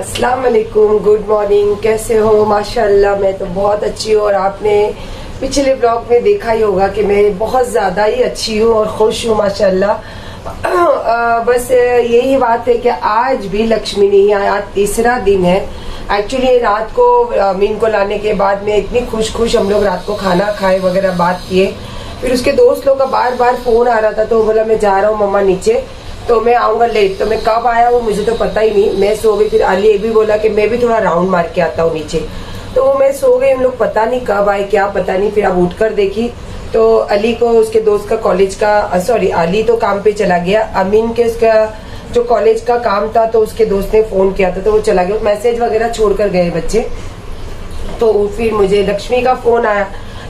अस्सलाम वालेकुम, good morning. कैसे हो? माशाल्लाह मैं तो बहुत अच्छी हूँ। और आपने पिछले ब्लॉग में देखा ही होगा कि मैं बहुत ज़्यादा ही अच्छी हूँ और खुश हूँ माशाल्लाह। बस यही बात है कि आज भी लक्ष्मी नहीं आई। आज तीसरा दिन है। एक्चुअली रात को अमीन को लाने के बाद में इतनी खुश हम लोग रात को खाना खाए वगैरह बात किए। फिर उसके दोस्त लोग का बार बार फोन आ रहा था, तो बोला मैं जा रहा हूँ मम्मा नीचे, तो मैं आऊंगा लेट। तो मैं कब आया वो मुझे तो पता ही नहीं, मैं सो गई। फिर अली ये भी बोला कि मैं भी थोड़ा राउंड मार के आता हूँ नीचे, तो वो मैं सो गई। हम लोग पता नहीं कब आए, क्या पता नहीं। फिर अब उठकर देखी तो अली को उसके दोस्त का कॉलेज का सॉरी अली तो काम पे चला गया। अमीन के उसका जो कॉलेज का काम था तो उसके दोस्त ने फोन किया था, तो वो चला गया। मैसेज वगैरह छोड़कर गए बच्चे। तो फिर मुझे लक्ष्मी का फोन आया।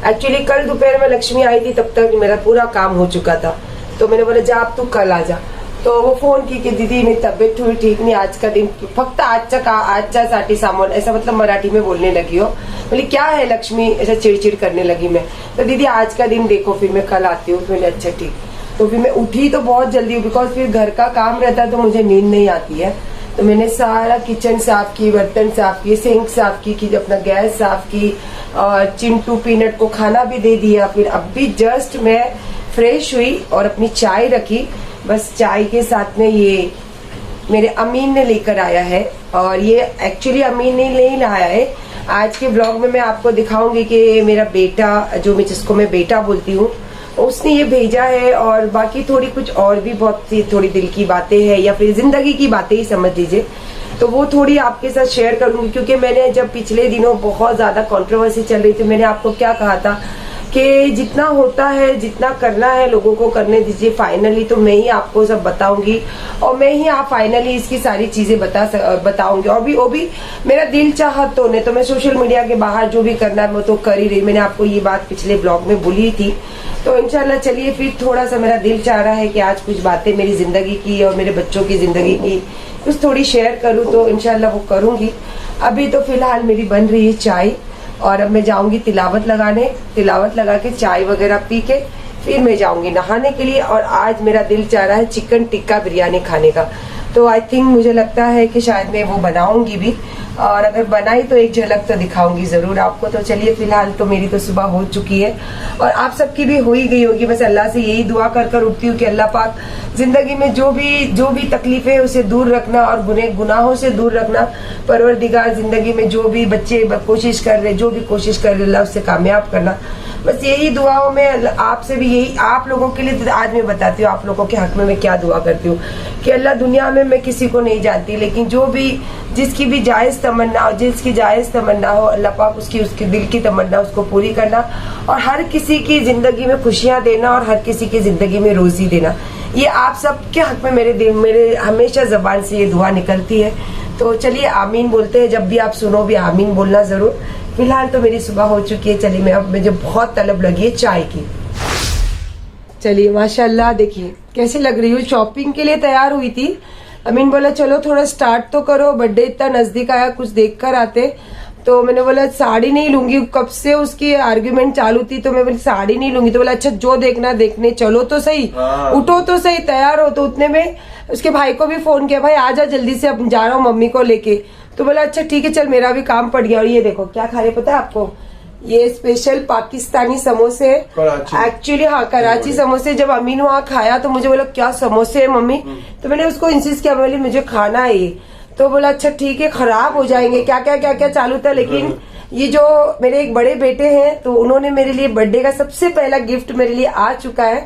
एक्चुअली कल दोपहर में लक्ष्मी आई थी, तब तक मेरा पूरा काम हो चुका था। तो मैंने बोला जा अब तू कल आ जा। तो वो फोन की कि दीदी मेरी तबीयत थोड़ी ठीक नहीं, आज का दिन फक्त आजच्यासाठी सामान, ऐसा मतलब मराठी में बोलने लगी हो। बोली क्या है लक्ष्मी, ऐसा चिड़चिड़ करने लगी मैं। तो दीदी आज का दिन देखो, फिर मैं कल आती हूँ। तो मैंने अच्छा ठीक। तो फिर मैं उठी तो बहुत जल्दी, बिकॉज फिर घर का काम रहता है तो मुझे नींद नहीं आती है। तो मैंने सारा किचन साफ की, बर्तन साफ किए, सिंक साफ की, अपना गैस साफ की, और चिंटू पीनट को खाना भी दे दिया। फिर अब भी जस्ट मैं फ्रेश हुई और अपनी चाय रखी। बस चाय के साथ में ये मेरे अमीन ने लेकर आया है, और ये एक्चुअली अमीन ने नहीं लाया है। आज के ब्लॉग में मैं आपको दिखाऊंगी कि मेरा बेटा, जो मैं जिसको मैं बेटा बोलती हूँ, उसने ये भेजा है। और बाकी थोड़ी कुछ और भी बहुत सी थोड़ी दिल की बातें हैं, या फिर जिंदगी की बातें ही समझ लीजिए। तो वो थोड़ी आपके साथ शेयर करूंगी, क्योंकि मैंने जब पिछले दिनों बहुत ज्यादा कंट्रोवर्सी चल रही थी, मैंने आपको क्या कहा था कि जितना होता है, जितना करना है लोगों को करने दीजिए। फाइनली तो मैं ही आपको सब बताऊंगी, और मैं ही आप फाइनली इसकी सारी चीजें बताऊंगी। और भी वो भी मेरा दिल चाहा तो, नहीं तो मैं सोशल मीडिया के बाहर जो भी करना है वो तो कर ही रही। मैंने आपको ये बात पिछले ब्लॉग में बोली थी। तो इंशाल्लाह चलिए, फिर थोड़ा सा मेरा दिल चाह रहा है कि आज कुछ बातें मेरी जिंदगी की और मेरे बच्चों की जिंदगी की कुछ थोड़ी शेयर करूँ, तो इंशाल्लाह वो करूंगी। अभी तो फिलहाल मेरी बन रही है चाय, और अब मैं जाऊंगी तिलावत लगाने। तिलावत लगा के चाय वगैरह पी के फिर मैं जाऊंगी नहाने के लिए। और आज मेरा दिल चाह रहा है चिकन टिक्का बिरयानी खाने का, तो आई थिंक मुझे लगता है कि शायद मैं वो बनाऊंगी भी, और अगर बनाई तो एक झलक तो दिखाऊंगी जरूर आपको। तो चलिए, फिलहाल तो मेरी तो सुबह हो चुकी है और आप सबकी भी हो ही गई होगी। बस अल्लाह से यही दुआ कर उठती हूँ कि अल्लाह पाक जिंदगी में जो भी तकलीफें है उसे दूर रखना, और गुनाहों से दूर रखना। परवरदिगार जिंदगी में जो भी बच्चे कोशिश कर रहे, जो भी कोशिश कर रहे, अल्लाह उससे कामयाब करना। बस यही दुआओं में आपसे भी यही, आप लोगों के लिए आज मैं बताती हूँ आप लोगों के हक में मैं क्या दुआ करती हूँ कि अल्लाह, दुनिया में मैं किसी को नहीं जानती, लेकिन जो भी जिसकी भी जायज तमन्ना हो, जिसकी जायज तमन्ना हो, अल्लाह पाक उसके दिल की तमन्ना उसको पूरी करना, और हर किसी की जिंदगी में खुशियां देना, और हर किसी की जिंदगी में रोजी देना। ये आप सबके हक में मेरे हमेशा जबान से ये दुआ निकलती है। तो चलिए आमीन बोलते हैं, जब भी आप सुनो भी आमीन बोलना जरूर। फिलहाल तो मेरी सुबह हो चुकी है। चलिए, अब मुझे बहुत तलब लगी है चाय की। चलिए माशाल्लाह, देखिए कैसी लग रही हूँ। शॉपिंग के लिए तैयार हुई थी। अमीन बोला चलो थोड़ा स्टार्ट तो करो, बर्थडे इतना नजदीक आया, कुछ देख कर आते। तो मैंने बोला साड़ी नहीं लूंगी, कब से उसकी आर्ग्यूमेंट चालू थी। तो मैं बोली साड़ी नहीं लूंगी। तो बोला अच्छा जो देखना देखने चलो तो सही, उठो तो सही, तैयार हो। तो उतने में उसके भाई को भी फोन किया, भाई आजा जल्दी से, अब जा रहा हूँ मम्मी को लेके। तो बोला अच्छा ठीक है चल, मेरा भी काम पड़ गया। और ये देखो क्या खा रहे पता है आपको, ये स्पेशल पाकिस्तानी समोसे। एक्चुअली हाँ, कराची समोसे। जब अमीन वहाँ खाया तो मुझे बोला क्या समोसे है मम्मी, तो मैंने उसको इंसिस्ट किया, बोली मुझे खाना है ये। तो बोला अच्छा ठीक है, खराब हो जाएंगे, क्या क्या चालू था। लेकिन ये जो मेरे एक बड़े बेटे हैं, तो उन्होंने मेरे लिए बर्थडे का सबसे पहला गिफ्ट मेरे लिए आ चुका है।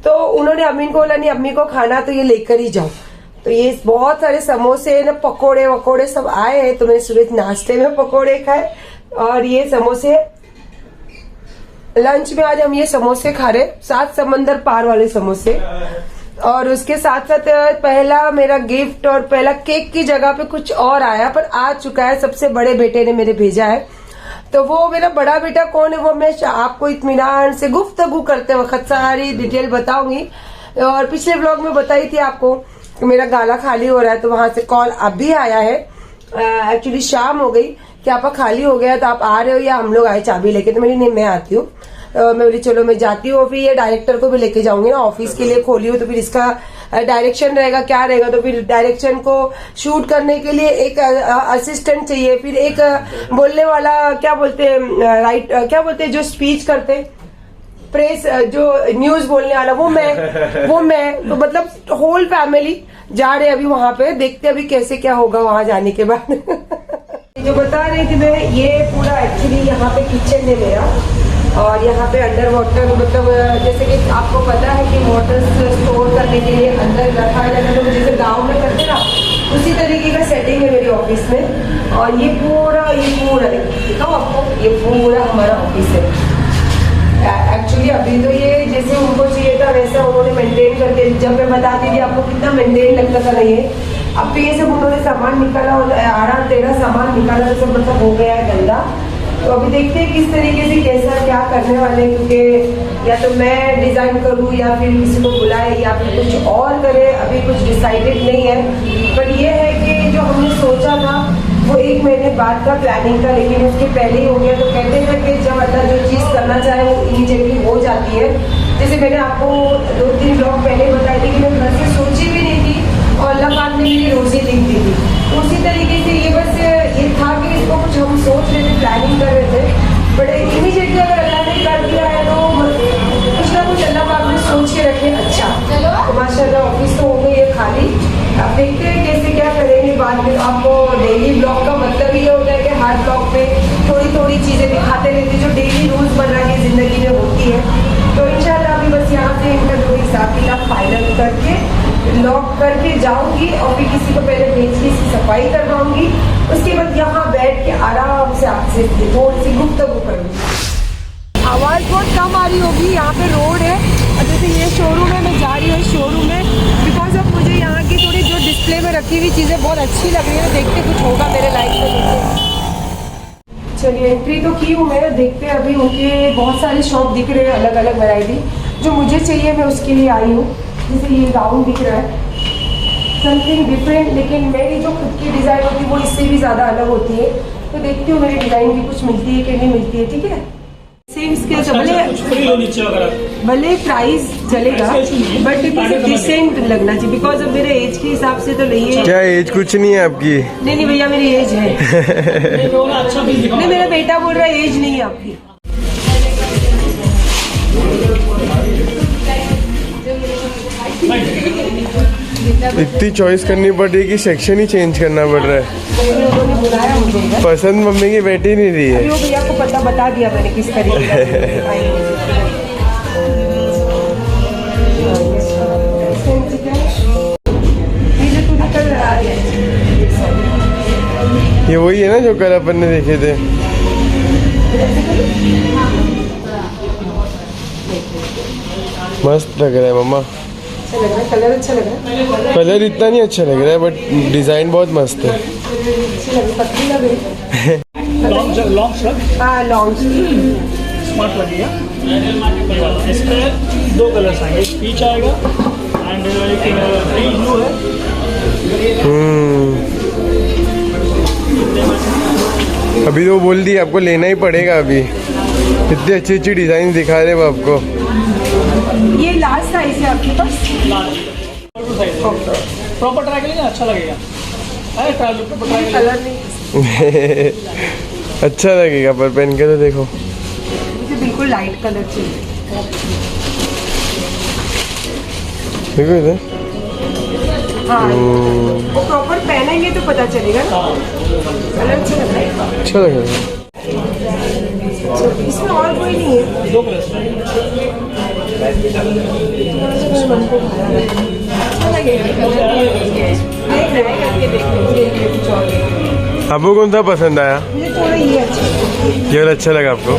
तो उन्होंने अमीन को बोला नहीं अम्मी को खाना तो ये लेकर ही जाओ। तो ये बहुत सारे समोसे ना, पकोड़े वकोड़े सब आए हैं। तो मैंने सुबह नाश्ते में पकोड़े खाए, और ये समोसे लंच में आज हम ये समोसे खा रहे, 7 समंदर पार वाले समोसे। और उसके साथ साथ पहला मेरा गिफ्ट और पहला केक की जगह पे कुछ और आया, पर आ चुका है, सबसे बड़े बेटे ने मेरे भेजा है। तो वो मेरा बड़ा बेटा कौन है वो मैं आपको इत्मीनान से गुफ्तगू करते वक्त सारी डिटेल बताऊंगी। और पिछले ब्लॉग में बताई थी आपको कि मेरा गाला खाली हो रहा है, तो वहां से कॉल अभी आया है। एक्चुअली शाम हो गई कि आपका खाली हो गया, तो आप आ रहे हो या हम लोग आए चाबी लेके। तो मेरी नहीं, मैं आती हूँ। मैं बोली चलो मैं जाती हूँ। फिर ये डायरेक्टर को भी लेके जाऊंगी ना, ऑफिस के लिए खोली हूँ, तो फिर इसका डायरेक्शन रहेगा, क्या रहेगा। तो फिर डायरेक्शन को शूट करने के लिए एक असिस्टेंट चाहिए, फिर एक बोलने वाला, क्या बोलते हैं राइट, क्या बोलते हैं जो स्पीच करते, प्रेस, जो न्यूज बोलने वाला, वो मैं तो मतलब होल फैमिली जा रहे अभी वहां पे। देखते अभी कैसे क्या होगा वहां जाने के बाद। जो बता रही थी मैं, ये पूरा एक्चुअली यहाँ पे किचन है मेरा, और यहाँ पे अंडर वाटर, मतलब जैसे कि आपको पता है कि वाटर स्टोर करने के लिए अंदर रखा जाता है, जैसे गाँव में करते ना, उसी तरीके का सेटिंग है मेरे ऑफिस में। और ये पूरा दिखाओ आपको, ये पूरा हमारा ऑफिस है। एक्चुअली अभी तो ये जैसे उनको चाहिए था वैसा उन्होंने मेंटेन करके, जब मैं बताती थी आपको कितना मेंटेन लगता था नहीं है, अब तो ये सब उन्होंने सामान निकाला, 18-13 सामान निकाला, तो सब मतलब हो गया है गंदा। तो अभी देखते हैं किस तरीके से कैसा क्या करने वाले हैं, क्योंकि या तो मैं डिजाइन करूं या फिर किसी को बुलाए या फिर कुछ और करे, अभी कुछ डिसाइडेड नहीं है। पर ये है कि जो हमने सोचा था वो 1 महीने बाद का प्लानिंग था, लेकिन उसके पहले ही हो गया। तो कहते हैं कि जब अल्लाह जो चीज़ करना चाहे वो इमीडिएटली हो जाती है। जैसे मैंने आपको 2-3 ब्लॉग पहले बताए थे कि मैं घर से सोची भी नहीं थी और अल्लाह पाक ने मेरी रोजी लिख दी थी। तो उसी तरीके से ये बस ये था कि इसको कुछ हम सोच रहे थे, प्लानिंग कर रहे थे, बट इमीडिएटली अगर अल्लाह ने कर दिया है तो कुछ ना कुछ अल्लाह पाक ने सोच के रखे। अच्छा, तो माशाल्लाह ऑफिस तो हो गई है खाली। अब देखते हैं कैसे क्या करेंगे बाद में। आपको डेली ब्लॉग का मतलब ये होता है कि हर ब्लॉग पे थोड़ी थोड़ी चीज़ें दिखाते रहते जो डेली रोज बना के ज़िंदगी में होती है। तो इंशाल्लाह अभी बस यहाँ से इनका जो हिसाब किताब फाइनल करके लॉक करके जाऊंगी और फिर किसी को पहले भेज के इसकी सफाई करवाऊंगी। उसके बाद यहाँ बैठ के आराम से आपसे थोड़ी सी गुफ्तगू करूँगी। आवाज़ बहुत कम आ रही होगी, यहाँ पे रोड है और जैसे ये शोरूम है, मैं जा रही हूँ शोरूम में, बिकॉज ऑफ मुझे यहाँ की थोड़ी जो डिस्प्ले में रखी हुई चीज़ें बहुत अच्छी लग रही है। देखते कुछ होगा मेरे लाइफ में। चलिए एंट्री तो की हूँ मैं, देखते हैं अभी उनके बहुत सारे शॉप दिख रहे हैं, अलग अलग वैरायटी जो मुझे चाहिए मैं उसके लिए आई हूँ। जैसे ये गाउन दिख रहा है, समथिंग डिफरेंट, लेकिन मेरी जो खुद की डिज़ाइन होती है वो इससे भी ज़्यादा अलग होती है। तो देखती हूँ मेरी डिज़ाइन भी कुछ मिलती है कि नहीं मिलती है। ठीक है, सेम इसके भले प्राइस चलेगा बट डिसेंट लगना चाहिए, बिकॉज अब मेरे एज के हिसाब से तो नहीं है। क्या एज कुछ नहीं है आपकी? नहीं भैया मेरी एज है। नहीं, मेरा बेटा बोल रहा है एज नहीं है आपकी। इतनी चॉइस करनी पड़ रही है कि सेक्शन ही चेंज करना पड़ रहा है। पसंद मम्मी की बैठी नहीं रही है। भैया को पता बता दिया मैंने किस तरीके ये वही है ना जो कल अपन ने देखे थे। मस्त लग रहा है मम्मा। अच्छा लग रहा है, कलर अच्छा लग रहा है। कलर इतना नहीं अच्छा लग रहा है बट डिजाइन बहुत मस्त है। अच्छी लग रही, पतली लग रही है। लॉन्ग शर्ट, हाँ लॉन्ग स्मार्ट लगेगा। इसमें 2 कलर्स आएंगे, एक पीच आएगा एंड एक ब्लू है। अभी तो बोल दी आपको लेना ही पड़ेगा। अभी इतनी अच्छी अच्छी डिजाइन दिखा रहे वो आपको। ये लार्ज साइज है आपके पास? प्रॉपर ट्राई करेंगे, अच्छा लगेगा। कलर नहीं अच्छा लगेगा पर पहन के तो देखो। मुझे बिल्कुल लाइट कलर चाहिए। देखो इधर। हाँ वो प्रॉपर पहनेंगे तो पता चलेगा ना। कलर अच्छा लग रहा है। अच्छा लग रहा है। इसमें और कोई नहीं है? 2 कलर्स। आपको कौन सा पसंद आया? मुझे थोड़ा ये अच्छा, ये वाला अच्छा लगा आपको?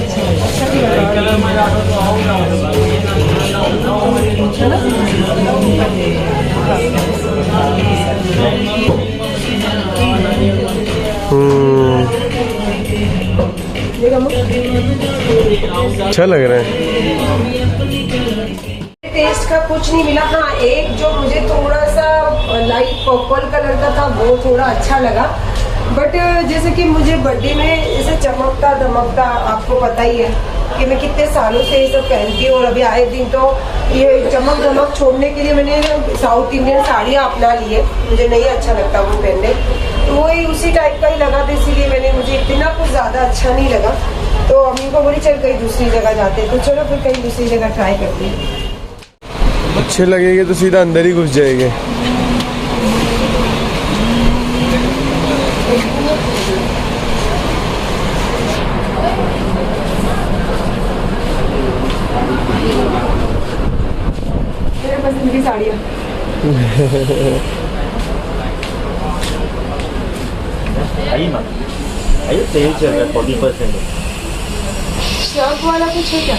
अच्छा लग रहा है। टेस्ट का कुछ नहीं मिला। हाँ एक जो मुझे थोड़ा सा लाइट पर्पल कलर का था वो थोड़ा अच्छा लगा, बट जैसे कि मुझे बर्थडे में ऐसे चमकता धमकता, आपको पता ही है कि मैं कितने सालों से ये सब पहनती हूँ, और अभी आए दिन तो ये चमक धमक छोड़ने के लिए मैंने साउथ इंडियन साड़ियाँ अपना ली है। मुझे नहीं अच्छा लगता वो पहनने, तो वही उसी टाइप का ही लगा था, इसीलिए मैंने, मुझे इतना कुछ ज़्यादा अच्छा नहीं लगा। तो अम्मी को बोली चल कहीं दूसरी जगह जाते, तो चलो फिर कहीं दूसरी जगह ट्राई करते हैं। अच्छे लगेंगे तो सीधा अंदर ही घुस जाएंगे। मेरे पसंद की साड़ियाँ। आइए मैम, आइए, सेल चल रहा है 40%। शर्ट वाला कुछ है क्या?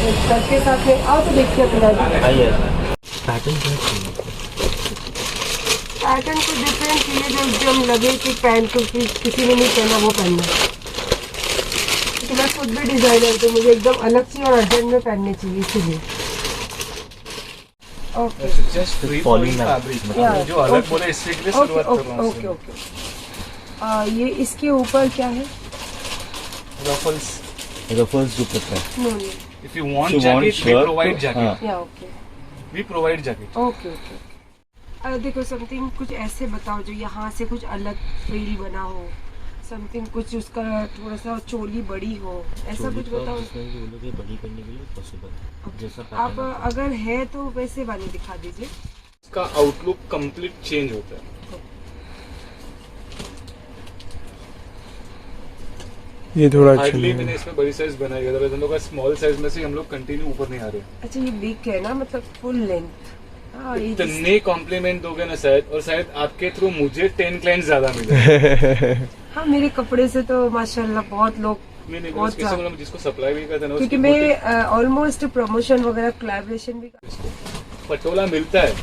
शर्ट के साथ में आओ तो देखते हैं। आइए, पैटर्न क्या चाहिए? पैटर्न को डिफरेंट चाहिए, जो एकदम लगे कि पैंट को किसी ने नहीं पहना वो पहनना। क्योंकि मैं खुद भी डिजाइनर, तो मुझे एकदम अलग चाहिए और अर्जेंट में पहनने चाहिए, इसीलिए। Okay, just free Falling fabric, Yeah. जो अलग बोले इससे के लिए शुरुआत कर रहा हूँ। Okay okay. ये इसके ऊपर क्या है? Ruffles, ruffles dupatta. No no, if you want You want jacket we shirt? Provide jacket, हाँ। या okay we provide jacket. Okay okay. देखो समथिंग कुछ ऐसे बताओ जो यहाँ से कुछ अलग फील बना हो, समथिंग कुछ उसका थोड़ा सा चोली बड़ी हो, ऐसा कुछ बताओ। बड़ी करने के लिए पॉसिबल है, जैसा आप पैटर्न अगर है तो वैसे वाले दिखा दीजिए। इसका आउटलुक कंप्लीट चेंज होता है। ये थोड़ा अच्छा हार्डली नहीं मैंने है। इसमें बड़ी साइज बनाई है, अदरवाइज हम लोग का स्मॉल साइज में से हम लोग कंटिन्यू ऊपर नहीं आ रहे। अच्छा ये बिग है ना, मतलब फुल लेंथ। हाँ ये इतने कॉम्प्लीमेंट दोगे ना शायद, और शायद आपके थ्रू मुझे 10 क्लाइंट ज्यादा मिले। हाँ मेरे कपड़े से तो माशाल्लाह बहुत लोग, नहीं बहुत उसके से मतलब जिसको सप्लाई भी करते हैं ना, क्योंकि उसकी मैं ऑलमोस्ट प्रमोशन वगैरह कोलैबोरेशन भी इसको पटोला मिलता है,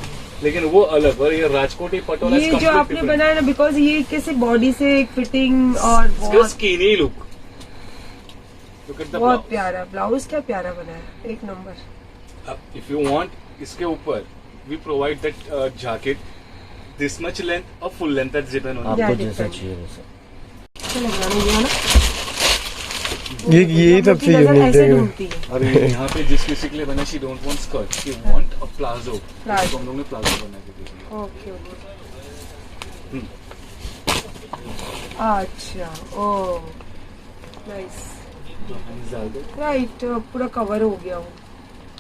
लेकिन वो अलग, और ये राजकोटी पटोला ये जो आपने बनाया ना, बिकॉज ये कैसे बॉडी से एक फिटिंग और बहुत skinny look. Look at the बहुत प्यारा ब्लाउज, क्या प्यारा बनाया, एक नंबर। इफ यू वांट इसके ऊपर we provide that jacket this much length और full length, that's depend on. Yeah, आपको जैसा different. चाहिए वैसा। अच्छा लग रहा है ये ना, ये सबसे नजर यूनिक ऐसे है। ढूंढती है। और यहाँ पे जिस किसी के लिए बना, she don't want skirt, she want a palazzo, Plazo. तो हम लोग ने प्लाजो बना के दे दिया। Okay okay. अच्छा, ओ नाइस, तो हम डाल दो, राइट, पूरा कवर हो गया हूँ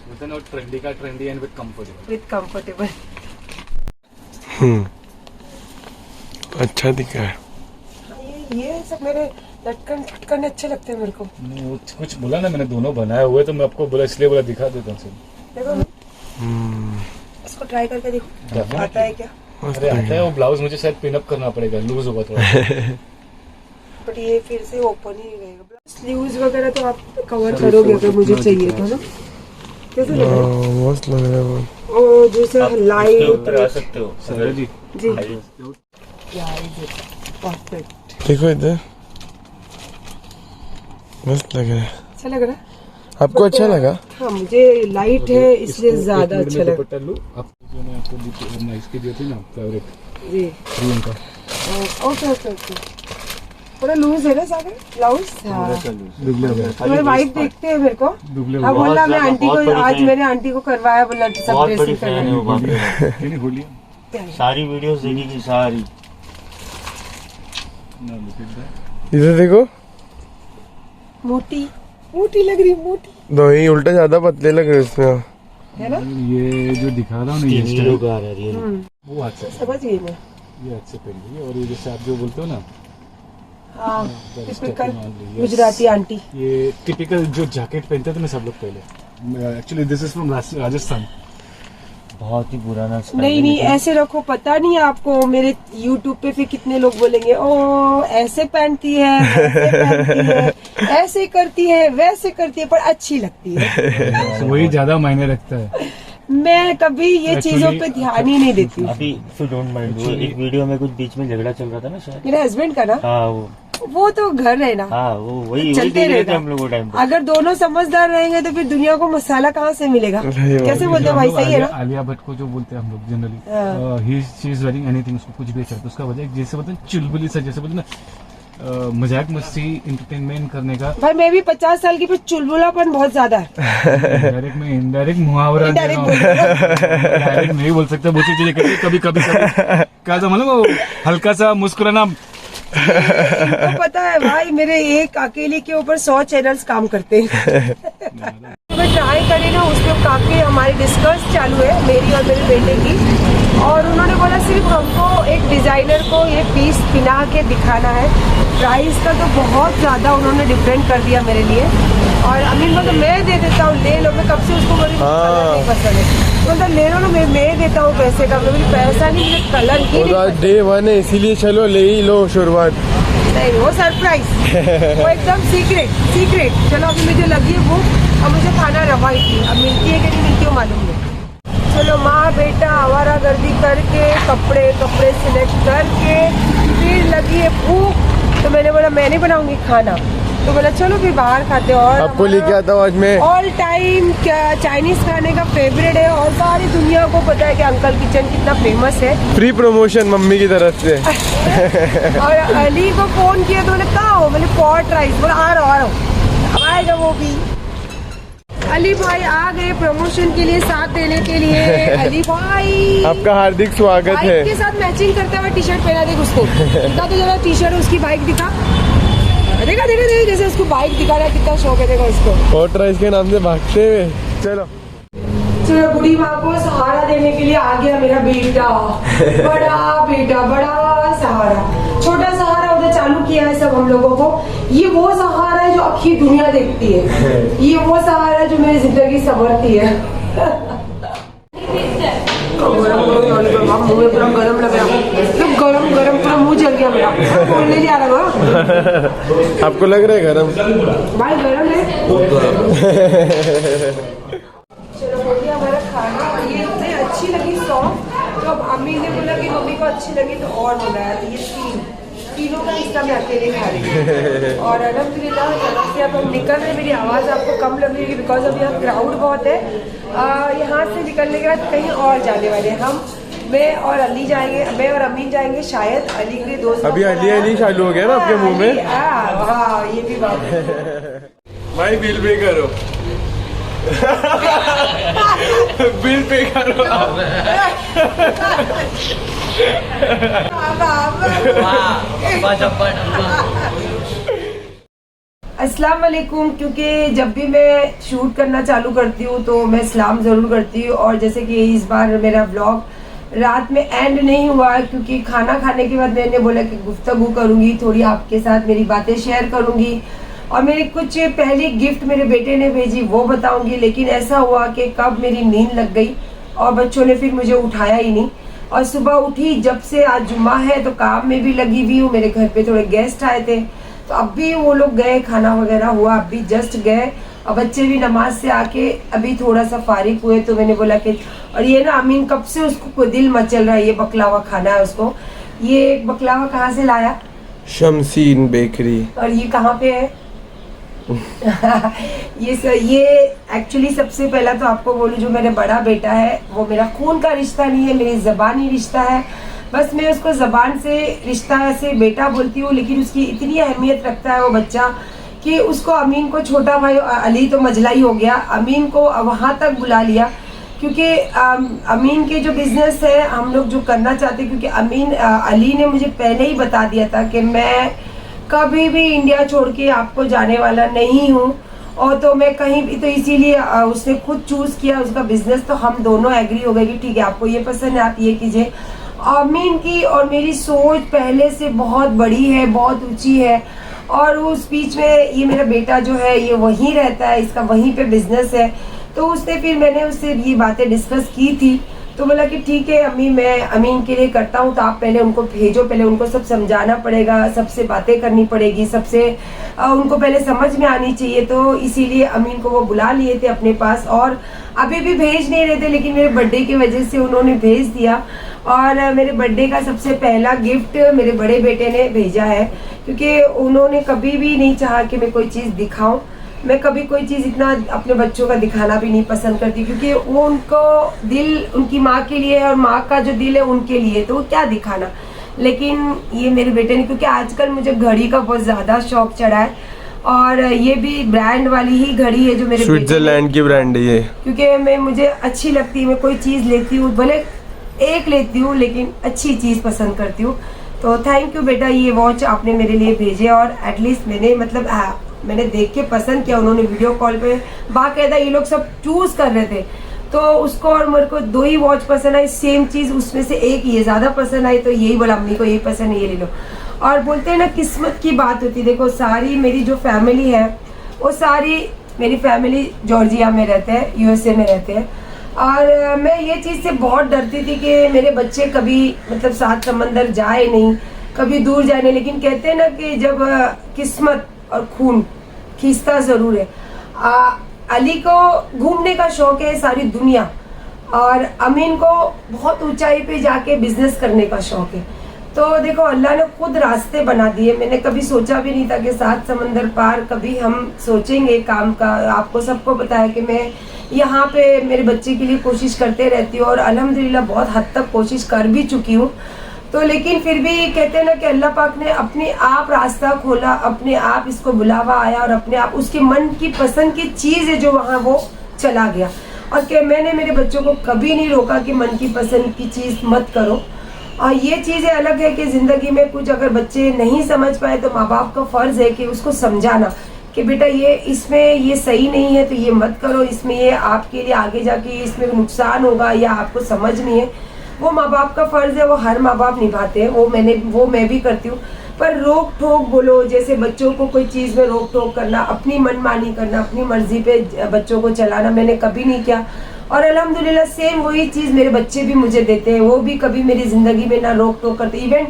बोलते हैं ना ट्रेंडी का trendy and with comfortable. With comfortable. अच्छा दिखा है। ये सब मेरे लटकन फटकन अच्छे लगते हैं मेरे को। वो कुछ बोला ना, मैंने दोनों बनाए हुए, तो मैं आपको बोला, इसलिए बोला दिखा देता हूँ। देखो इसको ट्राई करके देखो आता है क्या। अरे आता है वो ब्लाउज, मुझे शायद पिन अप करना पड़ेगा, लूज होगा थोड़ा। बट ये फिर से ओपन ही रहेगा। स्लीव्स वगैरह तो आप कवर करोगे अगर मुझे चाहिए तो ना। कैसे लग रहा है? मस्त लग रहा है। ओ जैसे आप इसके लाइट ऊपर आ सकते हो सर जी। जी, आइए। परफेक्ट। देखो इधर मस्त लग रहा है। अच्छा लग रहा है आपको अच्छा लगा? हाँ मुझे लाइट है इसलिए ज्यादा अच्छा लगा। दुपट्टा लो आप, जो मैं आपको इसकी दी थी ना फेवरेट जी क्रीम का, ओके ओके ओके। थोड़ा लूज है ना सारे ब्लाउज। हाँ दुबले हो गए, मेरे वाइफ देखते हैं मेरे को। दुबले हो हाँ गए। बोला मैं बहुत आंटी बड़ी को, आज fan। मैंने आंटी को करवाया, बोला सब बहुत बड़ी ड्रेसिंग फैन है करना। वो, बाप रे बाप। नहीं खोल लिया सारी वीडियोस देखेगी सारी। ना, look at that। इधर देखो, मोटी मोटी लग रही, मोटी दो ही उल्टा ज्यादा पतले लग रहे इसमें। है ना। ये जो दिखा रहा हूँ ना, ये तीन स्टाइल लोग आ रहे हैं रियल। वो हाथ से, समझ गई मैं। ये हाथ से पहन ली, और ये जैसे आप जो बोलते हो ना, हाँ that is typical stepping on the- yes। Gujarati aunty. ये टिपिकल जो जैकेट पहनते थे ना सब लोग पहले, actually this is from Rajasthan. बहुत ही पुराना style नहीं है, नहीं लेकिन ऐसे रखो, पता नहीं आपको मेरे YouTube पे फिर कितने लोग बोलेंगे, ओ ऐसे पहनती है, वैसे पहनती है, ऐसे करती है, वैसे करती है, पर अच्छी लगती है। वही ज्यादा मायने रखता है। मैं कभी ये चीजों पे ध्यान ही नहीं देती हूँ। अभी इफ यू डोंट माइंड, वो एक वीडियो में कुछ बीच में झगड़ा चल रहा था ना शायद। मेरे हस्बैंड का ना, हाँ वो वो तो घर है ना, हाँ वो वही चलते देख रहे थे रहेगा। हम लोग वो टाइम पे। अगर दोनों समझदार रहेंगे तो फिर दुनिया को मसाला कहाँ से मिलेगा? कैसे बोलते हैं भाई, सही है ना? आलिया भट्ट को जो बोलते हैं हम लोग generally, she is wearing anything, उसको कुछ भी अच्छा लगता है। उसका वजह जैसे बोलते हैं चुलबुली सा, जैसे बोलते हैं ना मजाक मस्ती इंटरटेनमेंट करने का। भाई मैं भी 50 साल की, पर चुलबुलापन बहुत ज्यादा है। डायरेक्ट में इनडायरेक्ट मुहावरा दे रहा हूँ। Indirect डायरेक्ट नहीं बोल सकते, बहुत सी चीजें कहते कभी कभी क्या था मतलब वो हल्का सा मुस्कुराना। इनको पता है भाई, मेरे एक अकेले के ऊपर 100 चैनल्स काम करते हैं। मैं ट्राई करी ना, उसमें काफी हमारी डिस्कस चालू है मेरी और मेरे बेटे की, और उन्होंने बोला सिर्फ हमको एक डिजाइनर को ये पीस पिना के दिखाना है। प्राइस का तो बहुत ज्यादा उन्होंने डिफरेंट कर दिया मेरे लिए, और अमीन बोलता मैं दे देता हूँ, ले लो। मैं कब से उसको बोली कलर नहीं पसंद है, बोलता ले लो ना, मैं देता हूँ पैसे का। मैं बोली पैसा नहीं, मुझे कलर ही नहीं पसंद। डे 1 है इसीलिए चलो ले ही लो शुरुआत। नहीं वो सरप्राइज, वो एकदम सीक्रेट। चलो अभी मुझे लगी है भूख, अब मुझे खाना रवा ही थी, अब मिलती है कि नहीं मिलती हो मालूम नहीं। चलो माँ बेटा आवारा गर्दी करके कपड़े सिलेक्ट करके फिर लगी है भूख, तो मैंने बोला मैं नहीं बनाऊंगी खाना, तो बोला चलो फिर बाहर खाते हैं। और आपको लेके आता हूँ आज मैं। ऑल टाइम क्या चाइनीज खाने का फेवरेट है, और सारी दुनिया को पता है कि अंकल किचन कितना फेमस है। फ्री प्रमोशन मम्मी की तरफ से। और अली को फोन किया तो बोले कहाँ हो, मैंने पॉट राइस, बोला आ रहा हूँ, अब आएगा वो भी। अली भाई आ गए प्रमोशन के लिए, साथ देने के लिए। अली भाई आपका हार्दिक स्वागत है। बाइक के साथ मैचिंग करते हुए टी शर्ट पहना देख उसको, दिखा तो जरा टी शर्ट, उसकी बाइक दिखा, देखा जैसे उसको बाइक दिखा रहा है, कितना शौक है देखो उसको। हॉट राइस के नाम से भागते हुए। चलो बूढ़ी माँ को सहारा देने के लिए आ गया मेरा बेटा, बड़ा सहारा। छोटा सहारा उधर चालू किया है सब हम लोगों को। ये वो सहारा है जो आखिर दुनिया देखती है, ये वो सहारा है जो मेरी जिंदगी संवरती है। मुंह में पूरा गरम लग रहा है, गरम पूरा मुंह जल गया मेरा, बोलने नहीं आ रहा। आपको लग रहा है गरम? भाई गरम है। चलो हो गया हमारा खाना, और ये इतनी अच्छी लगी सॉफ्ट, तो अब अम्मी ने बोला कि मम्मी को अच्छी लगी तो और बनाया। तो ये तीनों का हिस्सा मैं अकेले खा रही हूँ, और अल्हम्दुलिल्लाह जब से अब हम निकल रहे, मेरी आवाज़ आपको कम लग रही है बिकॉज अब यहाँ क्राउड बहुत है। यहाँ से निकलने के बाद कहीं और जाने वाले हम, मैं और अली जाएंगे, मैं और अमीन जाएंगे शायद। अली के दोस्त अभी अली चालू हो गया ना आपके मुंह में। हाँ ये भी बात है। भाई बिल पे करो। बिल पे करो। अस्सलाम वालेकुम। क्योंकि जब भी मैं शूट करना चालू करती हूँ तो मैं सलाम ज़रूर करती हूँ, और जैसे कि इस बार मेरा ब्लॉग रात में एंड नहीं हुआ, क्योंकि खाना खाने के बाद मैंने बोला कि गुफ्तगू करूँगी, थोड़ी आपके साथ मेरी बातें शेयर करूँगी, और मेरी कुछ पहली गिफ्ट मेरे बेटे ने भेजी वो बताऊँगी। लेकिन ऐसा हुआ कि कब मेरी नींद लग गई और बच्चों ने फिर मुझे उठाया ही नहीं, और सुबह उठी जब से, आज जुम्मा है तो काम में भी लगी हुई हूँ। मेरे घर पे थोड़े गेस्ट आए थे, तो अब भी वो लोग गए, खाना वगैरह हुआ, अब भी जस्ट गए, और बच्चे भी नमाज से आके अभी थोड़ा सा फारिग हुए। तो मैंने बोला कि, और ये ना अमीन कब से उसको दिल मचल रहा है, ये बकलावा खाना है उसको। ये बकलावा कहाँ से लाया? शमसीन बेकरी। और ये कहाँ पे है? ये एक्चुअली सबसे पहला तो आपको बोलूं, जो मेरा बड़ा बेटा है वो मेरा खून का रिश्ता नहीं है, मेरी ज़बानी रिश्ता है। बस मैं उसको ज़बान से रिश्ता से बेटा बोलती हूँ, लेकिन उसकी इतनी अहमियत रखता है वो बच्चा कि उसको, अमीन को, छोटा भाई अली तो मजला ही हो गया, अमीन को वहाँ तक बुला लिया, क्योंकि अमीन के जो बिज़नेस है हम लोग जो करना चाहते, क्योंकि अली ने मुझे पहले ही बता दिया था कि मैं कभी भी इंडिया छोड़ के आपको जाने वाला नहीं हूँ, और तो मैं कहीं भी, तो इसीलिए उसने खुद चूज़ किया उसका बिजनेस। तो हम दोनों एग्री हो गए कि ठीक है, आपको ये पसंद है आप ये कीजिए। अमीन की और मेरी सोच पहले से बहुत बड़ी है, बहुत ऊंची है, और उस बीच में ये मेरा बेटा जो है ये वहीं रहता है, इसका वहीं पे बिजनेस है। तो उसने फिर, मैंने उससे ये बातें डिस्कस की थी, तो बोला कि ठीक है अम्मी मैं अमीन के लिए करता हूँ, तो आप पहले उनको भेजो, पहले उनको सब समझाना पड़ेगा, सबसे बातें करनी पड़ेगी, सबसे उनको पहले समझ में आनी चाहिए। तो इसीलिए अमीन को वो बुला लिए थे अपने पास, और अभी भी भेज नहीं रहे थे, लेकिन मेरे बर्थडे की वजह से उन्होंने भेज दिया। और मेरे बर्थडे का सबसे पहला गिफ्ट मेरे बड़े बेटे ने भेजा है, क्योंकि उन्होंने कभी भी नहीं चाहा कि मैं कोई चीज़ दिखाऊं। मैं कभी कोई चीज़ इतना अपने बच्चों का दिखाना भी नहीं पसंद करती, क्योंकि वो उनको दिल उनकी माँ के लिए है और माँ का जो दिल है उनके लिए, तो वो क्या दिखाना। लेकिन ये मेरे बेटे ने, क्योंकि आजकल मुझे घड़ी का बहुत ज़्यादा शौक चढ़ा है, और ये भी ब्रांड वाली ही घड़ी है जो मेरे स्विट्जरलैंड की ब्रांड है ये, क्योंकि मुझे अच्छी लगती है। मैं कोई चीज़ लेती हूँ, भले एक लेती हूँ, लेकिन अच्छी चीज़ पसंद करती हूँ। तो थैंक यू बेटा, ये वॉच आपने मेरे लिए भेजे, और एटलीस्ट मैंने मतलब मैंने देख के पसंद किया। उन्होंने वीडियो कॉल पे बाकायदा ये लोग सब चूज़ कर रहे थे, तो उसको और मेरे को 2 ही वॉच पसंद आई, सेम चीज़ उसमें से एक ये ज़्यादा पसंद आई, तो यही बोला अम्मी को यही पसंद है, ये ले लो। और बोलते हैं ना किस्मत की बात होती है। देखो सारी मेरी जो फैमिली है वो सारी मेरी फैमिली जॉर्जिया में रहते हैं, यूएसए में रहते हैं, और मैं ये चीज़ से बहुत डरती थी कि मेरे बच्चे कभी मतलब 7 समंदर जाए नहीं, कभी दूर जाए नहीं। लेकिन कहते हैं ना कि जब किस्मत और खून खींचता ज़रूर है। अली को घूमने का शौक है सारी दुनिया, और अमीन को बहुत ऊंचाई पे जाके बिजनेस करने का शौक है। तो देखो अल्लाह ने खुद रास्ते बना दिए। मैंने कभी सोचा भी नहीं था कि 7 समंदर पार कभी हम सोचेंगे काम का। आपको सबको पता है कि मैं यहाँ पे मेरे बच्चे के लिए कोशिश करते रहती हूँ, और अल्हम्दुलिल्लाह बहुत हद तक कोशिश कर भी चुकी हूँ। तो लेकिन फिर भी कहते हैं ना कि अल्लाह पाक ने अपने आप रास्ता खोला, अपने आप इसको बुलावा आया, और अपने आप उसके मन की पसंद की चीज़ है जो वहाँ वो चला गया। और कि मैंने मेरे बच्चों को कभी नहीं रोका कि मन की पसंद की चीज़ मत करो। और ये चीज़ें अलग है कि ज़िंदगी में कुछ अगर बच्चे नहीं समझ पाए तो माँ बाप का फ़र्ज़ है कि उसको समझाना कि बेटा ये इसमें ये सही नहीं है तो ये मत करो, इसमें ये आपके लिए आगे जाके इसमें नुकसान होगा या आपको समझ नहीं है। वो माँ बाप का फ़र्ज़ है, वो हर माँ बाप निभाते हैं, वो मैं भी करती हूँ। पर रोक टोक बोलो, जैसे बच्चों को कोई चीज़ में रोक टोक करना, अपनी मनमानी करना, अपनी मर्जी पे बच्चों को चलाना मैंने कभी नहीं किया। और अल्हम्दुलिल्लाह सेम वही चीज़ मेरे बच्चे भी मुझे देते हैं। वो भी कभी मेरी ज़िंदगी में ना रोक टोक करते। इवन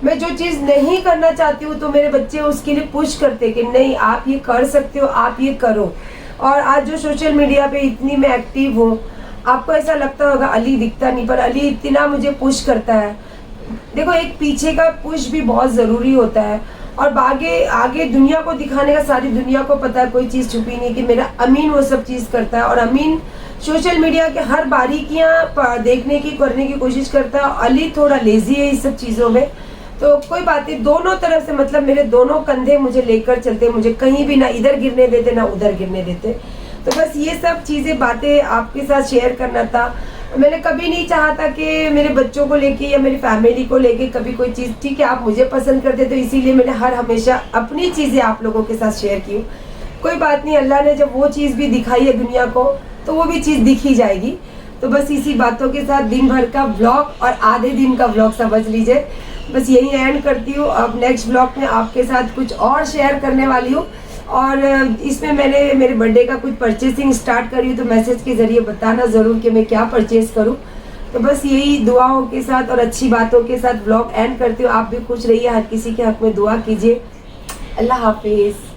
मैं जो चीज़ नहीं करना चाहती हूँ तो मेरे बच्चे उसके लिए पुश करते कि नहीं आप ये कर सकते हो, आप ये करो। और आज जो सोशल मीडिया पे इतनी मैं एक्टिव हूँ, आपको ऐसा लगता होगा अली दिखता नहीं, पर अली इतना मुझे पुश करता है। देखो एक पीछे का पुश भी बहुत ज़रूरी होता है, और आगे दुनिया को दिखाने का सारी दुनिया को पता है, कोई चीज़ छुपी नहीं कि मेरा अमीन वो सब चीज़ करता है। और अमीन सोशल मीडिया के हर बारीकियाँ देखने की करने की कोशिश करता है। अली थोड़ा लेजी है इस सब चीज़ों में, तो कोई बात नहीं। दोनों तरफ से मतलब मेरे दोनों कंधे मुझे लेकर चलते, मुझे कहीं भी ना इधर गिरने देते ना उधर गिरने देते। तो बस ये सब चीज़ें बातें आपके साथ शेयर करना था। मैंने कभी नहीं चाहा था कि मेरे बच्चों को लेके या मेरी फैमिली को लेके कभी कोई चीज़, ठीक है आप मुझे पसंद करते तो इसीलिए मैंने हमेशा अपनी चीज़ें आप लोगों के साथ शेयर की। कोई बात नहीं, अल्लाह ने जब वो चीज़ भी दिखाई है दुनिया को तो वो भी चीज़ दिखी जाएगी। तो बस इसी बातों के साथ दिन भर का व्लॉग और आधे दिन का व्लॉग समझ लीजिए, बस यही एंड करती हूँ। अब नेक्स्ट व्लॉग में आपके साथ कुछ और शेयर करने वाली हूँ, और इसमें मैंने मेरे बर्थडे का कुछ परचेसिंग स्टार्ट करी हूँ, तो मैसेज के ज़रिए बताना ज़रूर कि मैं क्या परचेज़ करूँ। तो बस यही दुआओं के साथ और अच्छी बातों के साथ व्लॉग एंड करती हूँ। आप भी खुश रहिए, हर किसी के हक में दुआ कीजिए। अल्लाह हाफिज़।